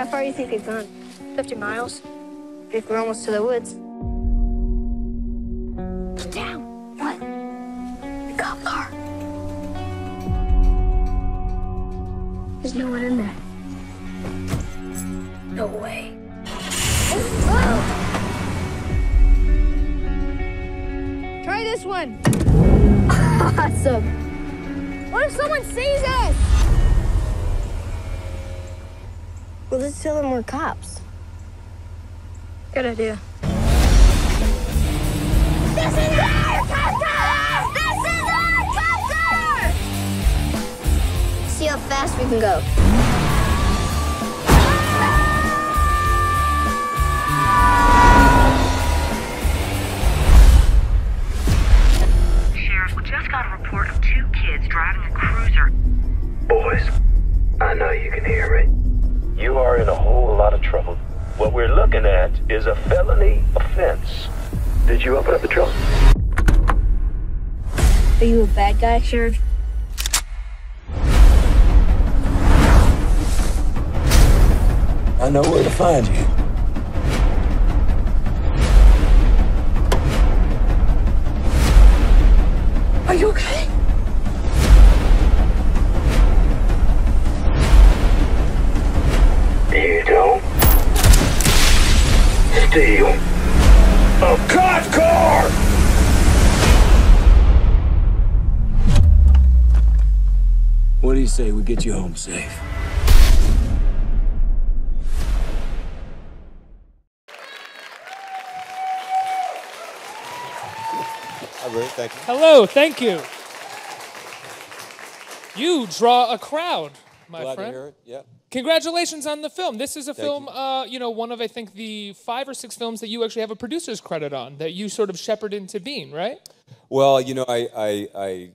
far do you think we've gone? 50 miles. I think we're almost to the woods. Damn. What? The cop car. There's no one in there. No way. Whoa! Try this one. Awesome. What if someone sees us? We'll just tell them we're cops. Good idea. This is our copter! This is our copter! See how fast we can go. Sheriff, we just got a report of 2 kids driving a cruiser. Boys, I know you can hear me. You are in a whole lot of trouble. What we're looking at is a felony offense. Did you open up the trunk? Are you a bad guy, Sheriff? I know where to find you. Are you okay? You don't steal a cop car! What do you say we get you home safe? Thank you. Hello, thank you. You draw a crowd, my Glad friend. to hear it. Yeah. Congratulations on the film. This is a film, you. one of, I think, the 5 or 6 films that you actually have a producer's credit on, that you sort of shepherd into being, right? Well, I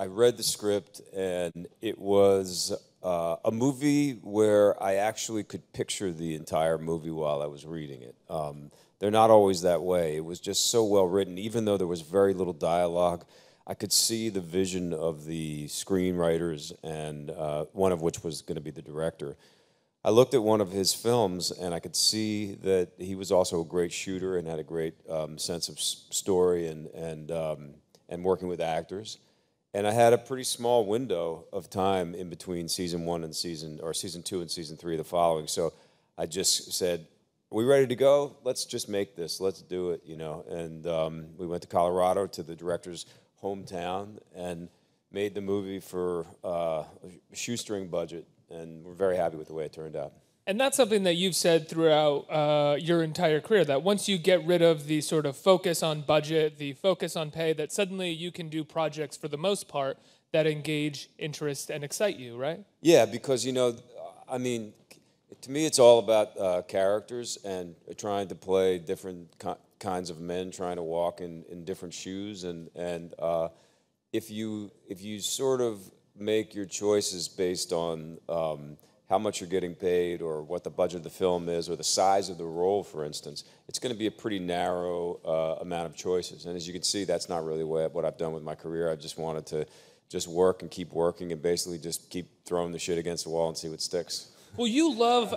read the script, and it was a movie where I actually could picture the entire movie while I was reading it. They're not always that way. It was just so well written. Even though there was very little dialogue, I could see the vision of the screenwriters, and one of which was going to be the director. I looked at one of his films, and I could see that he was also a great shooter and had a great sense of story and working with actors. And I had a pretty small window of time in between season 2 and season 3 the following. So I just said, "Are we ready to go? Let's just make this. Let's do it," And we went to Colorado, to the director's hometown, and made the movie for a shoestring budget, and we're very happy with the way it turned out. And that's something that you've said throughout your entire career, that once you get rid of the sort of focus on budget, the focus on pay, that suddenly you can do projects, for the most part, that engage, interest, and excite you, right? Yeah, because, to me it's all about characters and trying to play different kinds of men, trying to walk in different shoes. And if you sort of make your choices based on how much you're getting paid, or what the budget of the film is, or the size of the role, for instance, it's going to be a pretty narrow amount of choices. And as you can see, that's not really what I've done with my career. I just wanted to just work and keep working, and basically just keep throwing the shit against the wall and see what sticks. Well, you love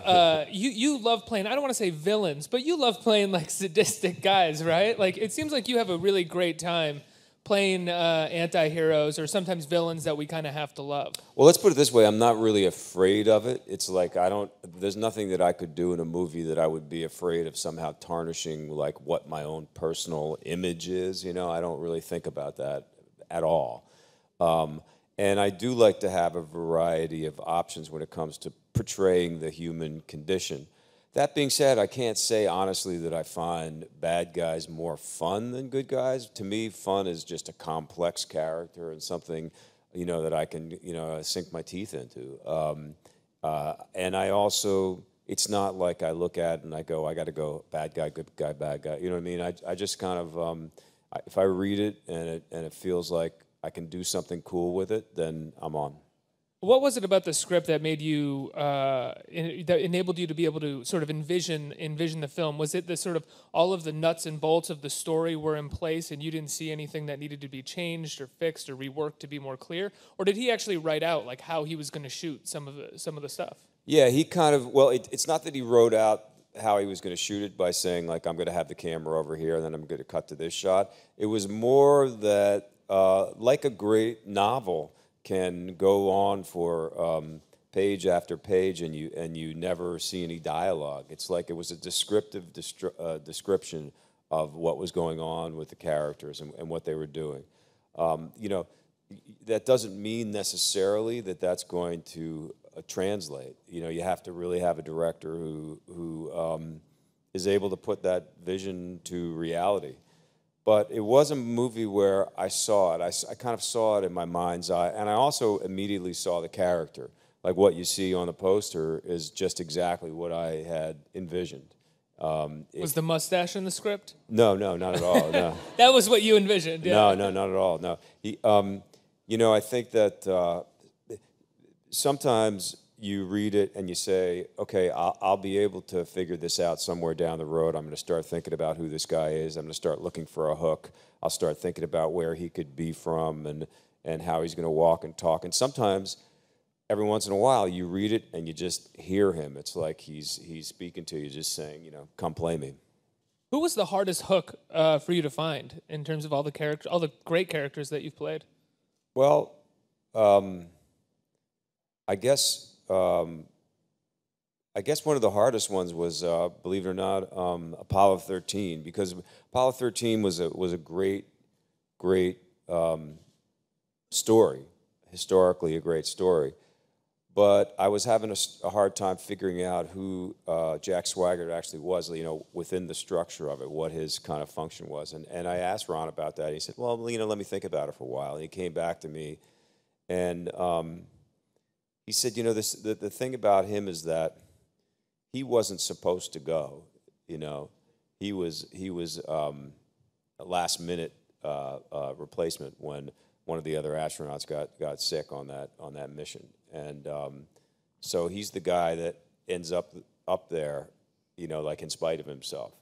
you love playing, I don't want to say villains, but you love playing like sadistic guys, right? Like, it seems like you have a really great time playing anti-heroes, or sometimes villains that we kind of have to love. Well, let's put it this way. I'm not really afraid of it. It's like there's nothing that I could do in a movie that I would be afraid of somehow tarnishing like what my own personal image is. I don't really think about that at all. And I do like to have a variety of options when it comes to portraying the human condition. That being said, I can't say honestly that I find bad guys more fun than good guys. To me, fun is just a complex character and something, that I can, sink my teeth into. And I also, it's not like I look at it and I go, I got to go bad guy, good guy, bad guy. You know what I mean? I just kind of, if I read it and it feels like I can do something cool with it, then I'm on. What was it about the script that made you, that enabled you to be able to sort of envision the film? Was it the sort of all of the nuts and bolts of the story were in place, and you didn't see anything that needed to be changed or fixed or reworked to be more clear? Or did he actually write out like how he was going to shoot some of the stuff? Yeah, he kind of, well, it's not that he wrote out how he was going to shoot it by saying, like, I'm going to have the camera over here and then I'm going to cut to this shot. It was more that, like a great novel can go on for page after page and you never see any dialogue. It's like it was a descriptive description of what was going on with the characters and what they were doing. You know, that doesn't mean necessarily that that's going to translate. You know, you have to really have a director who is able to put that vision to reality. But it was a movie where I saw it. I kind of saw it in my mind's eye, and I also immediately saw the character. Like what you see on the poster is just exactly what I had envisioned. Was the mustache in the script? No, not at all. No. That was what you envisioned. Yeah. No, not at all. No. He, you know, I think that sometimes you read it and you say, okay, I'll be able to figure this out somewhere down the road. I'm going to start thinking about who this guy is. I'm going to start looking for a hook. I'll start thinking about where he could be from and how he's going to walk and talk. And sometimes, every once in a while, you read it and you just hear him. It's like he's speaking to you, just saying, you know, come play me. Who was the hardest hook for you to find in terms of all the great characters that you've played? Well, I guess one of the hardest ones was, believe it or not, Apollo 13, because Apollo 13 was a great story, historically a great story. But I was having a hard time figuring out who Jack Swigert actually was, you know, within the structure of it, what his kind of function was. And I asked Ron about that. He said, well, you know, let me think about it for a while. And he came back to me, and he said, you know, the thing about him is that he wasn't supposed to go. You know, he was a last minute replacement when one of the other astronauts got sick on that mission, and so he's the guy that ends up there, you know, like in spite of himself.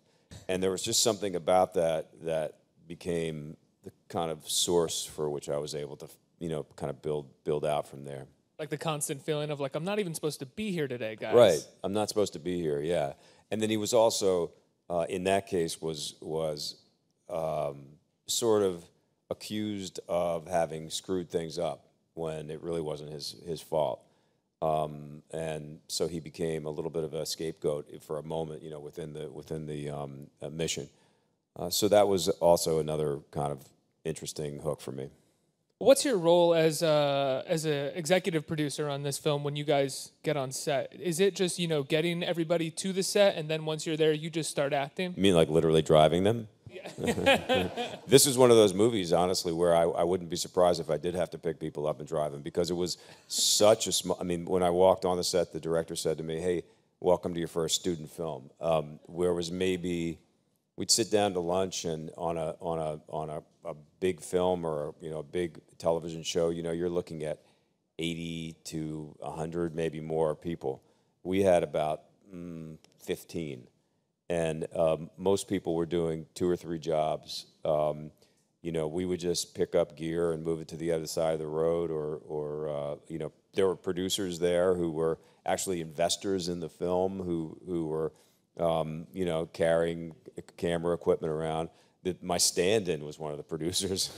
And there was just something about that became the kind of source for which I was able to, you know, kind of build out from there. Like the constant feeling of like, I'm not even supposed to be here today, guys. Right, I'm not supposed to be here. Yeah, and then he was also in that case was sort of accused of having screwed things up when it really wasn't his fault. And so he became a little bit of a scapegoat for a moment, you know, within the mission. So that was also another kind of interesting hook for me. What's your role as a executive producer on this film when you guys get on set? Is it just, you know, getting everybody to the set, and then once you're there, you just start acting? You mean like literally driving them? Yeah. This is one of those movies, honestly, where I wouldn't be surprised if I did have to pick people up and drive them, because it was such a small. I mean, when I walked on the set, the director said to me, "Hey, welcome to your first student film." Where it was maybe we'd sit down to lunch, and on a big film or a big television show, you know, you're looking at 80 to 100, maybe more people. We had about 15. And most people were doing 2 or 3 jobs. You know, we would just pick up gear and move it to the other side of the road, or you know, there were producers there who were actually investors in the film who were, you know, carrying camera equipment around. My stand-in was one of the producers.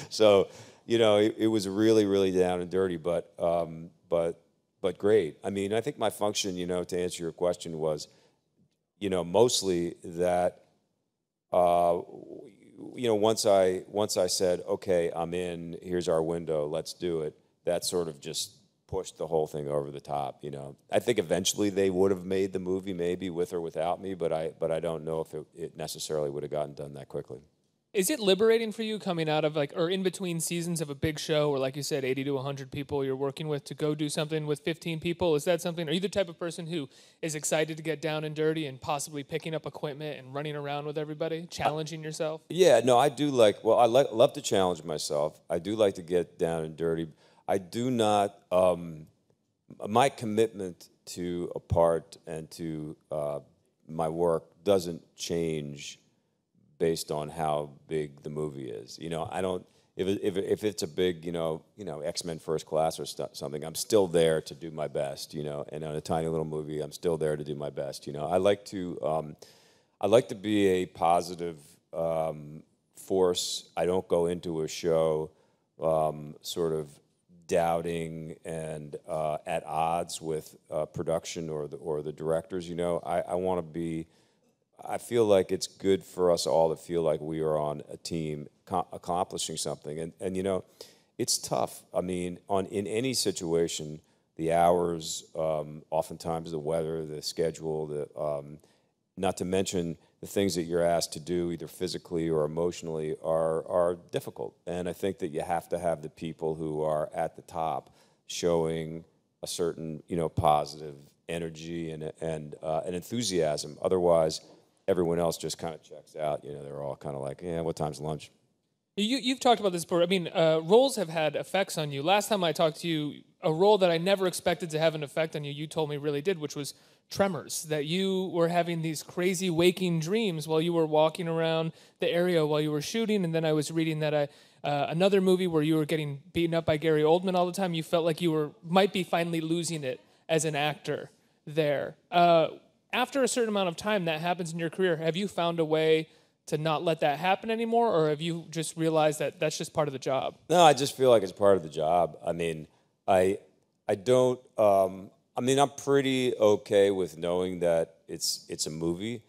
So, you know, it was really, really down and dirty, but great. I mean, I think my function, you know, to answer your question was, you know, mostly that, you know, once I said, okay, I'm in, here's our window, let's do it, that sort of just pushed the whole thing over the top, you know. I think eventually they would have made the movie, maybe with or without me, but I don't know if it necessarily would have gotten done that quickly. Is it liberating for you coming out of or in between seasons of a big show where, like you said, 80 to 100 people you're working with, to go do something with 15 people? Is that something, are you the type of person who is excited to get down and dirty and possibly picking up equipment and running around with everybody, challenging yourself? Yeah, no, I do love to challenge myself. I do like to get down and dirty. I do not, my commitment to a part and to my work doesn't change based on how big the movie is. You know, if it's a big, X-Men First Class or something, I'm still there to do my best, And on a tiny little movie, I'm still there to do my best, I like to be a positive force. I don't go into a show sort of doubting and at odds with production or the directors. I want to be. I feel like it's good for us all to feel like we are on a team accomplishing something, and it's tough. I mean, in any situation, the hours, oftentimes the weather, the schedule, not to mention the things that you're asked to do, either physically or emotionally, are difficult. And I think that you have to have the people who are at the top showing a certain, positive energy and an enthusiasm. Otherwise, everyone else just kind of checks out. They're all kind of like, yeah, what time's lunch? You've talked about this before. I mean, roles have had effects on you. Last time I talked to you, a role that I never expected to have an effect on you, you told me really did, which was Tremors, that you were having these crazy waking dreams while you were walking around the area while you were shooting. And then I was reading that another movie where you were getting beaten up by Gary Oldman all the time, you felt like you might be finally losing it as an actor there. After a certain amount of time that happens in your career, have you found a way to not let that happen anymore, or have you just realized that that's just part of the job? No, I just feel like it's part of the job. I mean, I don't. I'm pretty okay with knowing that it's a movie,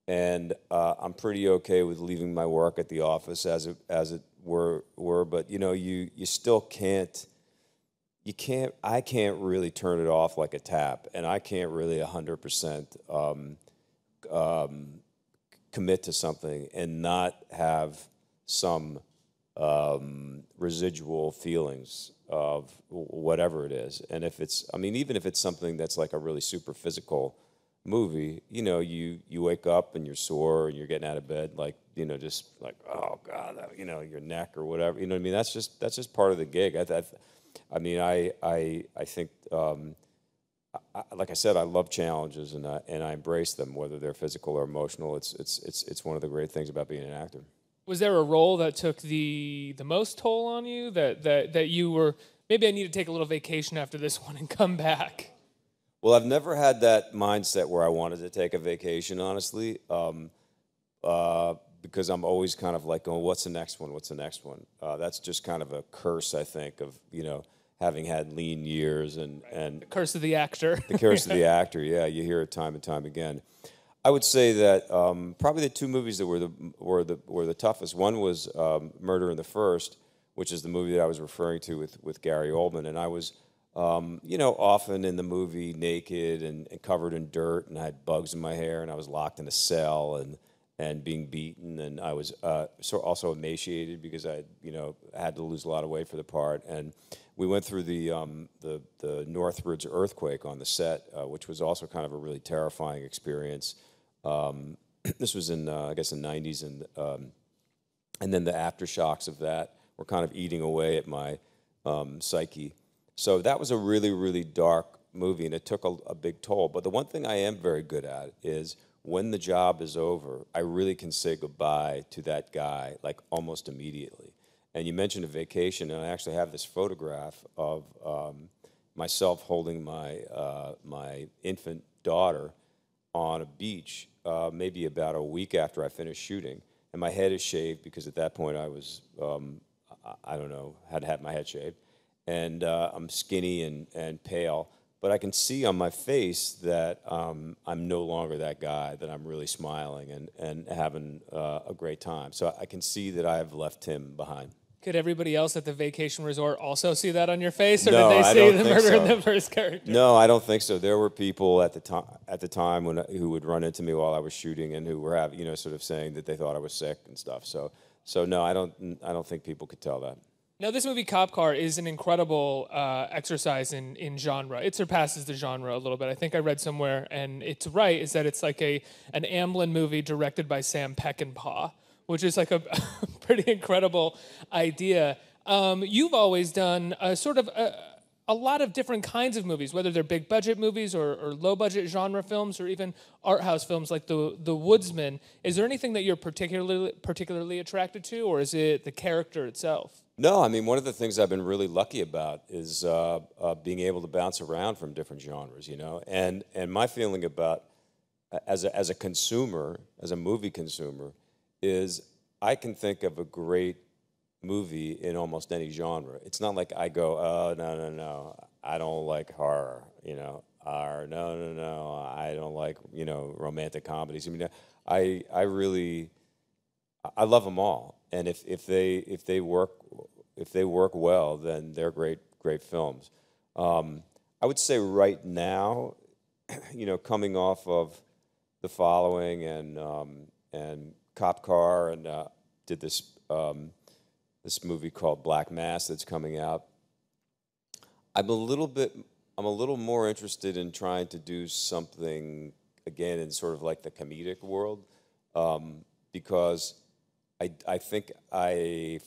and I'm pretty okay with leaving my work at the office as it were. But you still can't. I can't really turn it off like a tap, and I can't really 100% commit to something and not have some residual feelings of whatever it is. And even if it's something that's like a really super physical movie, you wake up and you're sore and you're getting out of bed, like, just like, oh God, your neck or whatever, you know what I mean? That's just part of the gig. I think, like I said, I love challenges and I embrace them, whether they're physical or emotional. It's one of the great things about being an actor. Was there a role that took the most toll on you that you were, maybe I need to take a little vacation after this one and come back? Well, I've never had that mindset where I wanted to take a vacation, honestly, because I'm always kind of like going, what's the next one? What's the next one? That's just kind of a curse, I think, of, having had lean years and the curse of the actor. The curse of the actor, yeah, you hear it time and time again. I would say that probably the two movies that were the toughest. One was Murder in the First, which is the movie that I was referring to with Gary Oldman, and I was often in the movie naked and covered in dirt, and I had bugs in my hair, and I was locked in a cell and being beaten, and I was also emaciated because I had to lose a lot of weight for the part. And we went through the Northridge earthquake on the set, which was also kind of a really terrifying experience. This was in I guess the 90s, and then the aftershocks of that were kind of eating away at my psyche. So that was a really, really dark movie, and it took a big toll. But the one thing I am very good at is when the job is over, I really can say goodbye to that guy, like almost immediately. And you mentioned a vacation, and I actually have this photograph of myself holding my infant daughter on a beach, maybe about a week after I finished shooting. And my head is shaved because at that point I was, I don't know, had had my head shaved. And I'm skinny and pale. But I can see on my face that I'm no longer that guy, that I'm really smiling and having a great time. So I can see that I have left him behind. Could everybody else at the vacation resort also see that on your face, or No, did they I see don't the think Murder so. in the First character? No, I don't think so. There were people at the time who would run into me while I was shooting and who were sort of saying that they thought I was sick and stuff. So no, I don't think people could tell that. Now, this movie, Cop Car, is an incredible exercise in genre. It surpasses the genre a little bit. I think I read somewhere, and it's right, is that it's like an Amblin movie directed by Sam Peckinpah, which is like a pretty incredible idea. You've always done a sort of a lot of different kinds of movies, whether they're big budget movies or low budget genre films or even art house films like The Woodsman. Is there anything that you're particularly attracted to, or is it the character itself? No, I mean, one of the things I've been really lucky about is being able to bounce around from different genres, you know. And my feeling about as a consumer, as a movie consumer, is I can think of a great movie in almost any genre. It's not like I go, oh, no, I don't like horror, you know, or no, I don't like, you know, romantic comedies. I mean, I love them all, and if they work well, then they're great films. I would say right now, you know, coming off of The Following and Cop Car, and did this movie called Black Mass that's coming out. I'm a little more interested in trying to do something again in sort of like the comedic world, because I think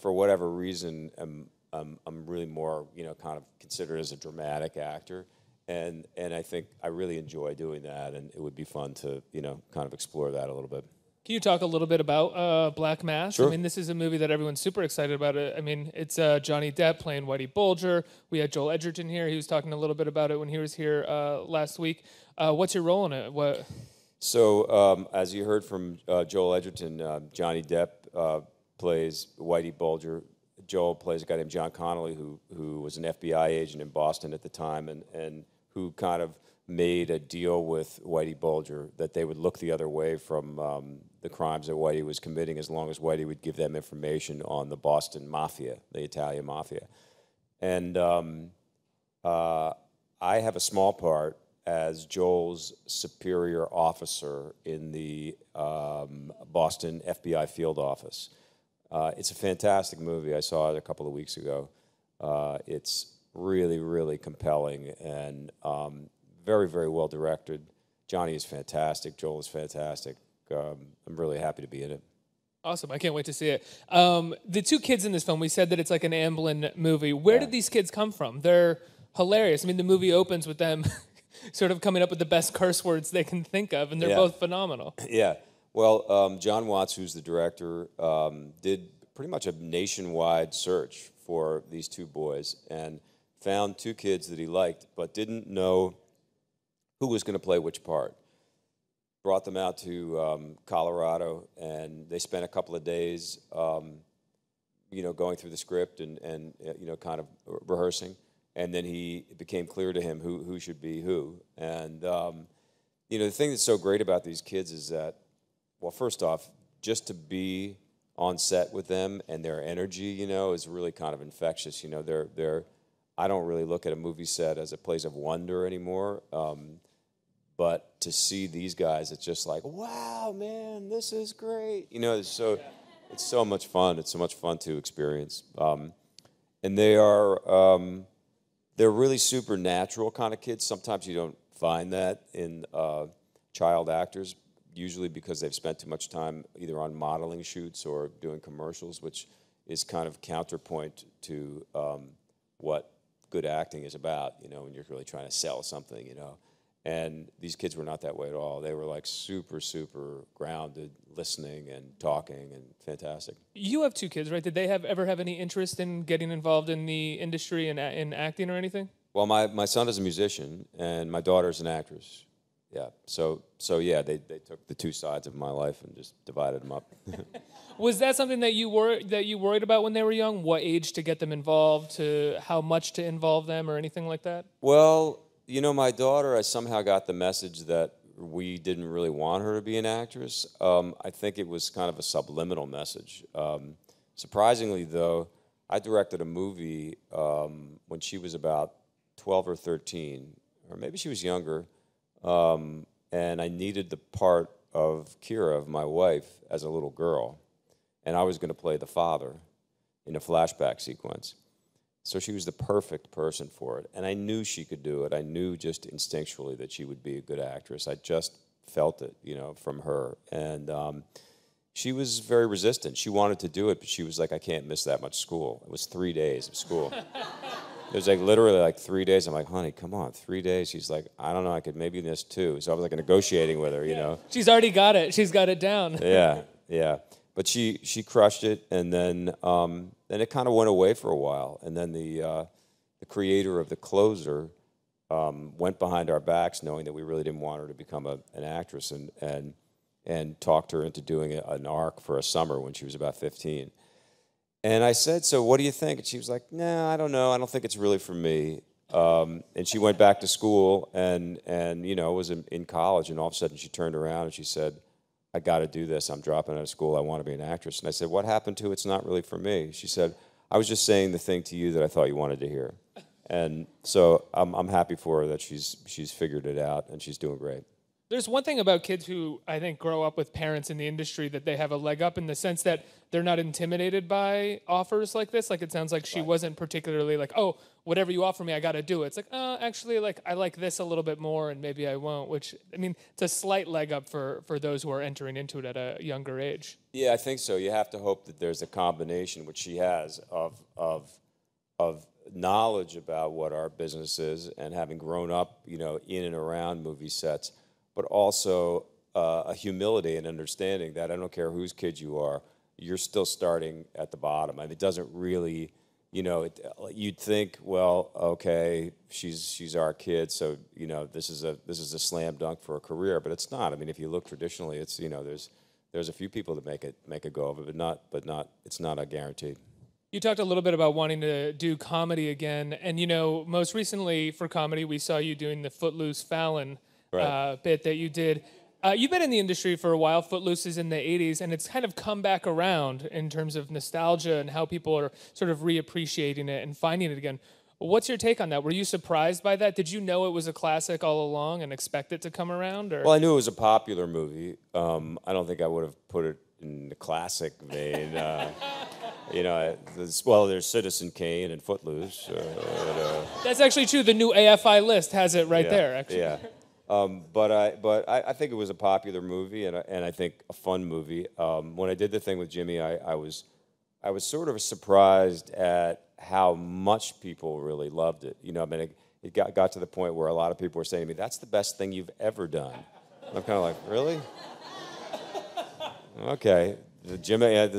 for whatever reason, I'm really more, you know, kind of considered as a dramatic actor, and I think I really enjoy doing that, and it would be fun to, you know, kind of explore that a little bit. Can you talk a little bit about Black Mass? Sure. I mean, this is a movie that everyone's super excited about. I mean, it's Johnny Depp playing Whitey Bulger. We had Joel Edgerton here. He was talking a little bit about it when he was here last week. What's your role in it? So, as you heard from Joel Edgerton, Johnny Depp plays Whitey Bulger. Joel plays a guy named John Connolly, who was an FBI agent in Boston at the time, and who kind of made a deal with Whitey Bulger that they would look the other way from the crimes that Whitey was committing, as long as Whitey would give them information on the Boston Mafia, the Italian Mafia. And I have a small part as Joel's superior officer in the Boston FBI field office. It's a fantastic movie. I saw it a couple of weeks ago. It's really, really compelling and very, very well directed. Johnny is fantastic. Joel is fantastic. I'm really happy to be in it. Awesome. I can't wait to see it. The two kids in this film, we said that it's like an Amblin movie. Where did these kids come from? They're hilarious. I mean, the movie opens with them sort of coming up with the best curse words they can think of, and they're both phenomenal. Yeah. Well, John Watts, who's the director, did pretty much a nationwide search for these two boys and found two kids that he liked, but didn't know who was going to play which part. Brought them out to Colorado, and they spent a couple of days, you know, going through the script and you know, kind of rehearsing. And then it became clear to him who should be who. And you know, the thing that's so great about these kids is that, well, first off, just to be on set with them and their energy, you know, is really kind of infectious. You know, I don't really look at a movie set as a place of wonder anymore. But to see these guys, it's just like, wow, man, this is great. You know, it's so much fun. It's so much fun to experience. And they're really supernatural kind of kids. Sometimes you don't find that in child actors, usually because they've spent too much time either on modeling shoots or doing commercials, which is kind of counterpoint to what good acting is about, you know, when you're really trying to sell something, you know. And these kids were not that way at all. They were like super, super grounded, listening and talking, and fantastic. You have two kids, right? Did they ever have any interest in getting involved in the industry and in acting or anything? Well, my son is a musician, and my daughter's an actress. Yeah. So yeah, they took the two sides of my life and just divided them up. Was that something that you worried about when they were young? What age to get them involved, to how much to involve them, or anything like that? Well, you know, my daughter, I somehow got the message that we didn't really want her to be an actress. I think it was kind of a subliminal message. Surprisingly, though, I directed a movie when she was about 12 or 13, or maybe she was younger, and I needed the part of Kira, of my wife, as a little girl, and I was going to play the father in a flashback sequence. So she was the perfect person for it. And I knew she could do it. I knew just instinctually that she would be a good actress. I just felt it, you know, from her. And she was very resistant. She wanted to do it, but she was like, I can't miss that much school. It was 3 days of school. It was like literally like 3 days. I'm like, honey, come on, 3 days. She's like, I don't know, I could maybe miss 2. So I was like negotiating with her, you know. She's already got it. She's got it down. Yeah. But she crushed it, and then it kind of went away for a while. And then the creator of The Closer went behind our backs, knowing that we really didn't want her to become an actress, and talked her into doing an arc for a summer when she was about 15. And I said, so what do you think? And she was like, nah, I don't know. I don't think it's really for me. And she went back to school and you know, was in college, and all of a sudden she turned around and she said, I got to do this. I'm dropping out of school. I want to be an actress. And I said, what happened to It's Not Really For Me? She said, I was just saying the thing to you that I thought you wanted to hear. And so I'm happy for her that she's figured it out, and she's doing great. There's one thing about kids who I think grow up with parents in the industry that they have a leg up in the sense that they're not intimidated by offers like this. Like, it sounds like she wasn't particularly like, oh, whatever you offer me, I got to do it. It's like, actually, like, I like this a little bit more and maybe I won't, which, I mean, it's a slight leg up for those who are entering into it at a younger age. Yeah, I think so. You have to hope that there's a combination, which she has, of knowledge about what our business is and having grown up, you know, in and around movie sets, but also a humility and understanding that I don't care whose kid you are, you're still starting at the bottom. I mean, it doesn't really, you know, you'd think, well, okay, she's our kid, so you know, this is a slam dunk for a career, but it's not. I mean, if you look traditionally, it's, you know, there's a few people that make a go of it, but not it's not a guarantee. You talked a little bit about wanting to do comedy again, and you know, most recently for comedy, we saw you doing the Footloose Fallon bit that you did. You've been in the industry for a while. Footloose is in the 80s, and it's kind of come back around in terms of nostalgia and how people are sort of reappreciating it and finding it again. What's your take on that? Were you surprised by that? Did you know it was a classic all along and expect it to come around? Or? Well, I knew it was a popular movie. I don't think I would have put it in the classic vein. You know, there's Citizen Kane and Footloose. That's actually true. The new AFI list has it right there, actually. Yeah. But I think it was a popular movie, and I think a fun movie. When I did the thing with Jimmy, I was sort of surprised at how much people really loved it. You know, I mean, it got to the point where a lot of people were saying to me, "That's the best thing you've ever done." And I'm kind of like, really? Okay. Jimmy, yeah,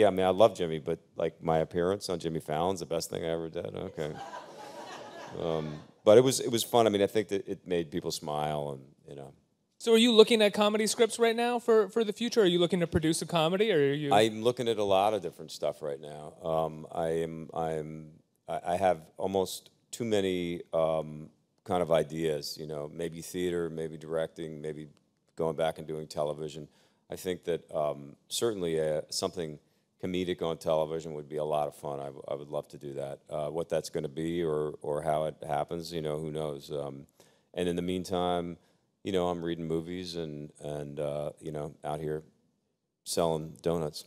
I mean, I love Jimmy, but like my appearance on Jimmy Fallon's the best thing I ever did. Okay. But it was fun. I mean, I think that it made people smile, and you know. So, are you looking at comedy scripts right now for the future? Are you looking to produce a comedy, or are you? I'm looking at a lot of different stuff right now. I have almost too many kind of ideas. You know, maybe theater, maybe directing, maybe going back and doing television. I think that certainly something comedic on television would be a lot of fun. I would love to do that. What that's going to be or how it happens, you know, who knows. And in the meantime, you know, I'm reading movies and you know, out here selling donuts.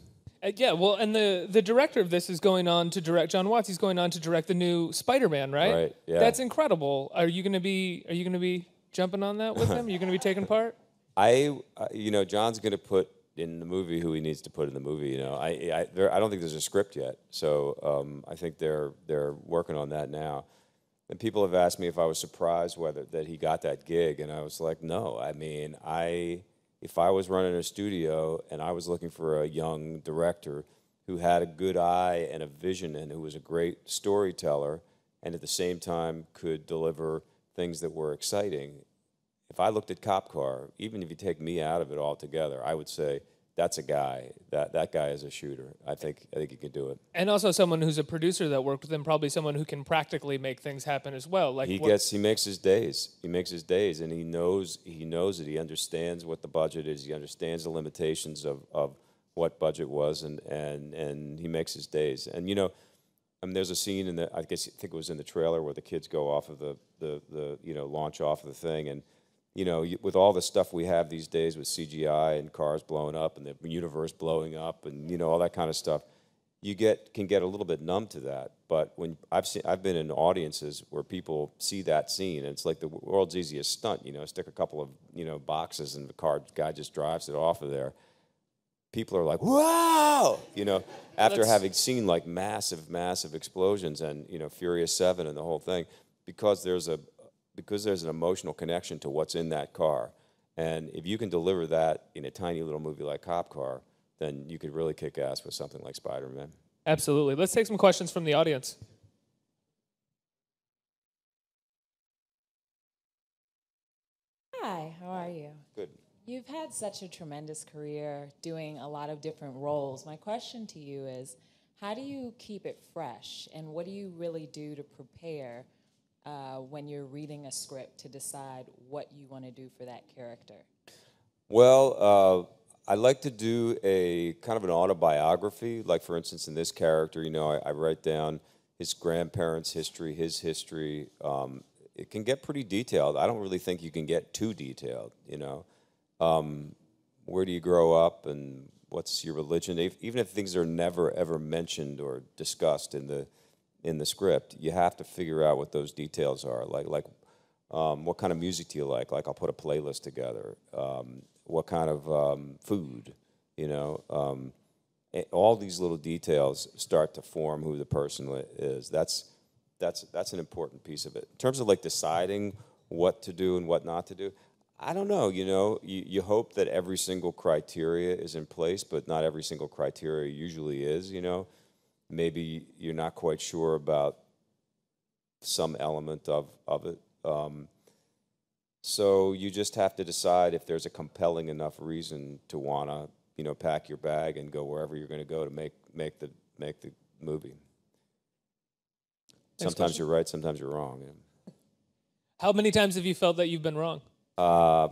Yeah, well, and the director of this is going on to direct, John Watts, he's going on to direct the new Spider-Man, right? Right, yeah. That's incredible. Are you going to be jumping on that with him? Are you going to be taking part? You know, John's going to put in the movie who he needs to put in the movie. You know, I don't think there's a script yet, so I think they're working on that now. And people have asked me if I was surprised that he got that gig, and I was like, no. I mean, if I was running a studio and I was looking for a young director who had a good eye and a vision and who was a great storyteller, and at the same time could deliver things that were exciting. If I looked at Cop Car, even if you take me out of it altogether, I would say that's a guy. That guy is a shooter. I think he could do it. And also someone who's a producer that worked with him, probably someone who can practically make things happen as well. Like he makes his days. He makes his days, and he knows it. He understands what the budget is. He understands the limitations of what budget was, and he makes his days. And you know, I mean, there's a scene I think it was in the trailer where the kids go off of the you know, launch off of the thing, and you know, with all the stuff we have these days with CGI and cars blowing up and the universe blowing up and, you know, all that kind of stuff, you can get a little bit numb to that. But when I've been in audiences where people see that scene, and it's like the world's easiest stunt, you know, stick a couple of, you know, boxes and the guy just drives it off of there. people are like, wow, after That's- having seen like massive explosions and, Furious 7 and the whole thing, because there's an emotional connection to what's in that car. And if you can deliver that in a tiny little movie like Cop Car, then you could really kick ass with something like Spider-Man. Absolutely. Let's take some questions from the audience. Hi, how are you? Good. You've had such a tremendous career doing a lot of different roles. My question to you is, how do you keep it fresh, and what do you really do to prepare when you're reading a script to decide what you want to do for that character? Well, I like to do a kind of an autobiography. Like, for instance, in this character, I write down his grandparents' history, his history. It can get pretty detailed. I don't really think you can get too detailed, Where do you grow up and what's your religion? Even if things are never, ever mentioned or discussed in the script, you have to figure out what those details are. Like what kind of music do you like? Like, I'll put a playlist together. What kind of food, all these little details start to form who the person is. That's an important piece of it. In terms of like deciding what to do and what not to do, I don't know. You hope that every single criteria is in place, but not every single criteria usually is. Maybe you're not quite sure about some element of it. So you just have to decide if there's a compelling enough reason to want to, pack your bag and go wherever you're going to go to make the movie. Sometimes you're right, sometimes you're wrong. How many times have you felt that you've been wrong? I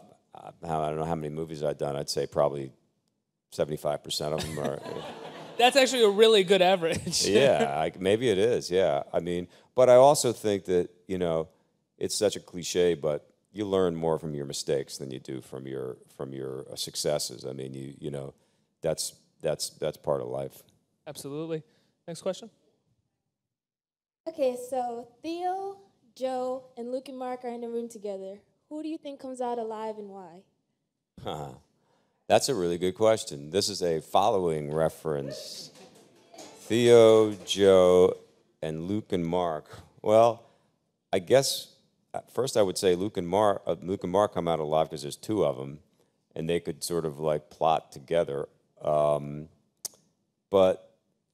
don't know how many movies I've done. I'd say probably 75% of them are. That's actually a really good average. Yeah, maybe it is. Yeah, but I also think that it's such a cliche, but you learn more from your mistakes than you do from your successes. That's part of life. Absolutely. Next question. Okay, so Theo, Joe, and Luke and Mark are in the room together. Who do you think comes out alive and why? That's a really good question. This is a following reference. Theo, Joe, and Luke and Mark. Well, I guess first I would say Luke and Mark come out alive because there's two of them, and they could sort of like plot together. But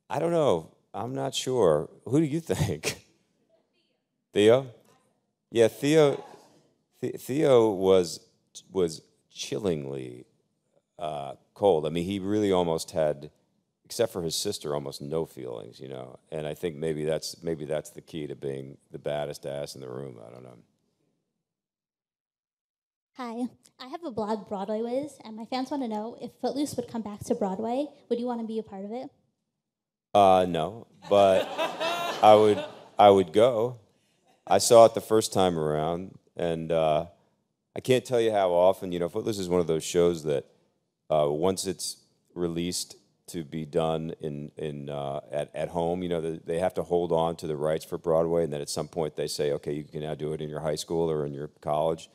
I don't know. I'm not sure. Who do you think? Theo? Yeah, Theo was chillingly cold. He really almost had, except for his sister, almost no feelings, And I think maybe that's the key to being the baddest ass in the room. I don't know. Hi, I have a blog, Broadway Wiz, and my fans want to know if Footloose would come back to Broadway. Would you want to be a part of it? No, but I would go. I saw it the first time around, and I can't tell you how often. Footloose is one of those shows that once it's released to be done at home, they have to hold on to the rights for Broadway, and then at some point they say, okay, you can now do it in your high school or in your college.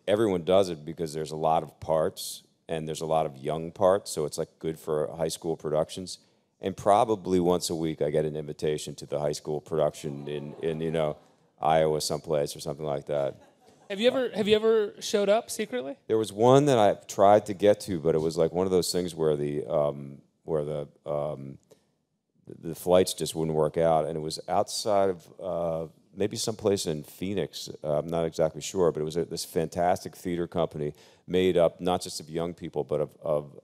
Everyone does it because there's a lot of parts, and there's a lot of young parts, so it's like good for high school productions. And probably once a week, I get an invitation to the high school production in Iowa someplace or something like that. Have you ever showed up secretly? There was one that I tried to get to, but it was like one of those things where the flights just wouldn't work out, and it was outside of maybe someplace in Phoenix. I'm not exactly sure, but it was this fantastic theater company made up not just of young people, but of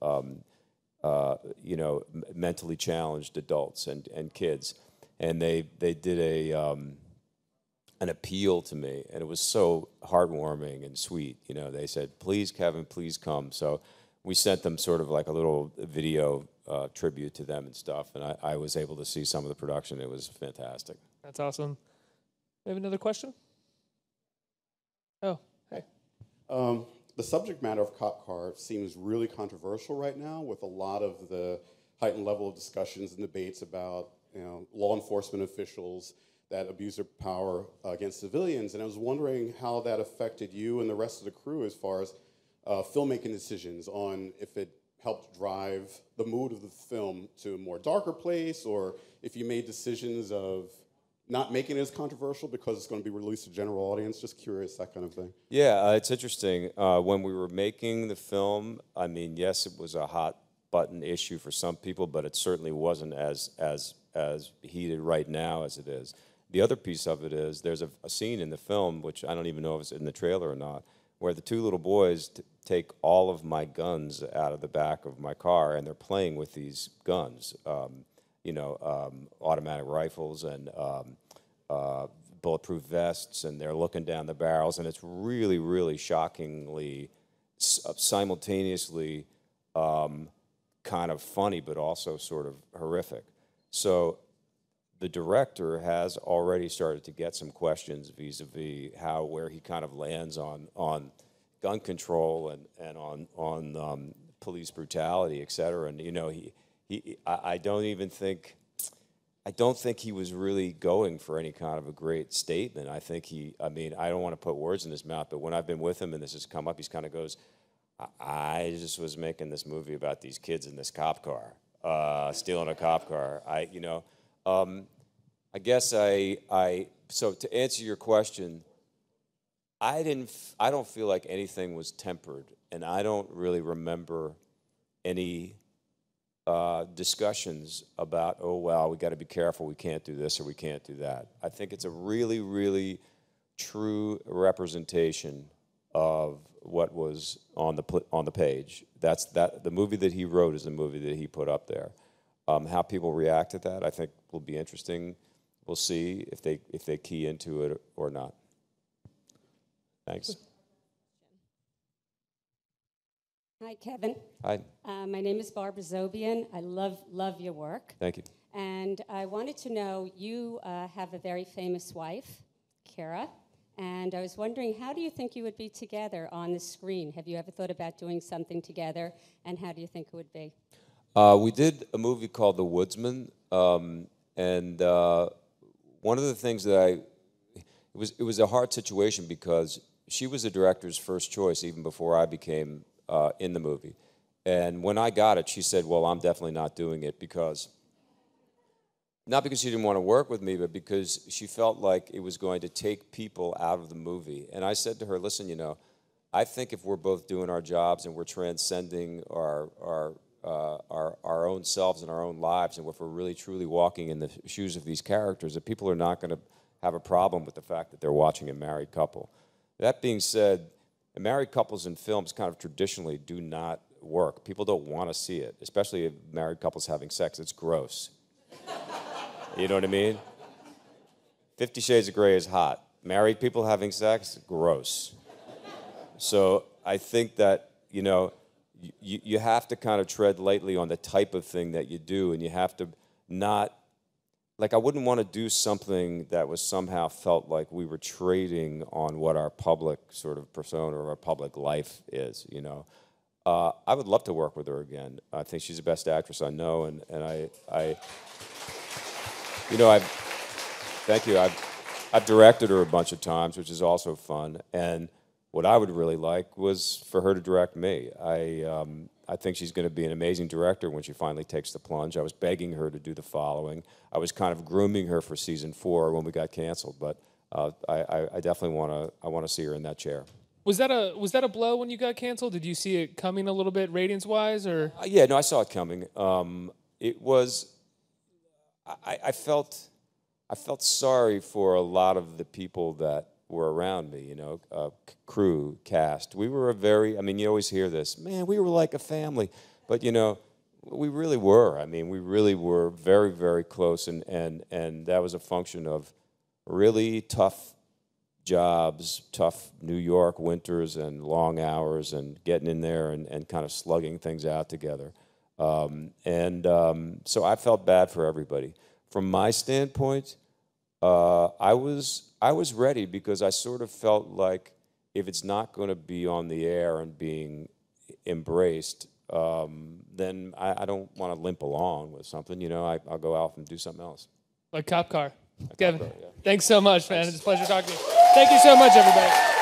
mentally challenged adults and kids, and they did an appeal to me, and it was so heartwarming and sweet. They said, "Please, Kevin, please come." So we sent them sort of like a little video tribute to them and stuff, and I was able to see some of the production. It was fantastic. That's awesome. We have another question? Oh, hey. The subject matter of Cop Car seems really controversial right now, with a lot of the heightened level of discussions and debates about law enforcement officials that abuse their power against civilians. And I was wondering how that affected you and the rest of the crew as far as filmmaking decisions on helped drive the mood of the film to a more darker place, or if you made decisions of not making it as controversial because it's going to be released to general audience. Just curious, that kind of thing. Yeah, it's interesting. When we were making the film, I mean, yes, it was a hot button issue for some people, but it certainly wasn't as heated right now as it is. The other piece of it is there's a scene in the film, which I don't even know if it's in the trailer or not, where the two little boys take all of my guns out of the back of my car, and they're playing with these guns. Automatic rifles and bulletproof vests, and they're looking down the barrels, and it's really, really shockingly, simultaneously kind of funny, but also sort of horrific. So the director has already started to get some questions vis-a-vis where he kind of lands on gun control and on police brutality, et cetera. And I don't think he was really going for any kind of a great statement. I don't want to put words in his mouth, but when I've been with him and this has come up, he kind of goes, I just was making this movie about these kids in this cop car, stealing a cop car. So to answer your question, I don't feel like anything was tempered, and I don't really remember any discussions about, oh, well, we got to be careful, we can't do this or we can't do that. I think it's a really, really true representation of what was on the page. The movie that he wrote is the movie that he put up there. How people react to that, I think, will be interesting. We'll see if they key into it or not. Thanks. Hi, Kevin. Hi. My name is Barbara Zobian. I love your work. Thank you. And I wanted to know, you have a very famous wife, Kara, and I was wondering, how do you think you would be together on the screen? Have you ever thought about doing something together, and how do you think it would be? We did a movie called The Woodsman, and one of the things that it was a hard situation because she was the director's first choice even before I became in the movie. And when I got it, she said, well, I'm definitely not doing it not because she didn't want to work with me, but because she felt like it was going to take people out of the movie. And I said to her, listen, I think if we're both doing our jobs and we're transcending our own selves and our own lives, and if we're really truly walking in the shoes of these characters, that people are not going to have a problem with the fact that they're watching a married couple. That being said, married couples in films kind of traditionally do not work. People don't want to see it, especially if married couples having sex. It's gross. You know what I mean? 50 Shades of Grey is hot. Married people having sex, gross. So I think that, you have to kind of tread lightly on the type of thing that you do, and you have to not, like, I wouldn't want to do something that was somehow felt like we were trading on what our public sort of persona or our public life is, I would love to work with her again. I think she's the best actress I know, and thank you. I've directed her a bunch of times, which is also fun, and what I would really like was for her to direct me. I think she's going to be an amazing director when she finally takes the plunge. I was begging her to do The Following. I was kind of grooming her for season 4 when we got canceled, but I definitely want to see her in that chair. Was that a blow when you got canceled? Did you see it coming a little bit ratings-wise, or? Yeah, no, I saw it coming. It was. I felt sorry for a lot of the people that were around me, crew, cast. We were you always hear this, man, we were like a family. But, we really were. We really were very, very close, and that was a function of really tough jobs, tough New York winters and long hours and getting in there and kind of slugging things out together. So I felt bad for everybody. From my standpoint, I was ready because I sort of felt like if it's not going to be on the air and being embraced, then I don't want to limp along with something. I'll go out and do something else. Like Cop Car. Like Kevin, Cop Car, yeah. Thanks so much, man. It's a pleasure talking to you. Thank you so much, everybody.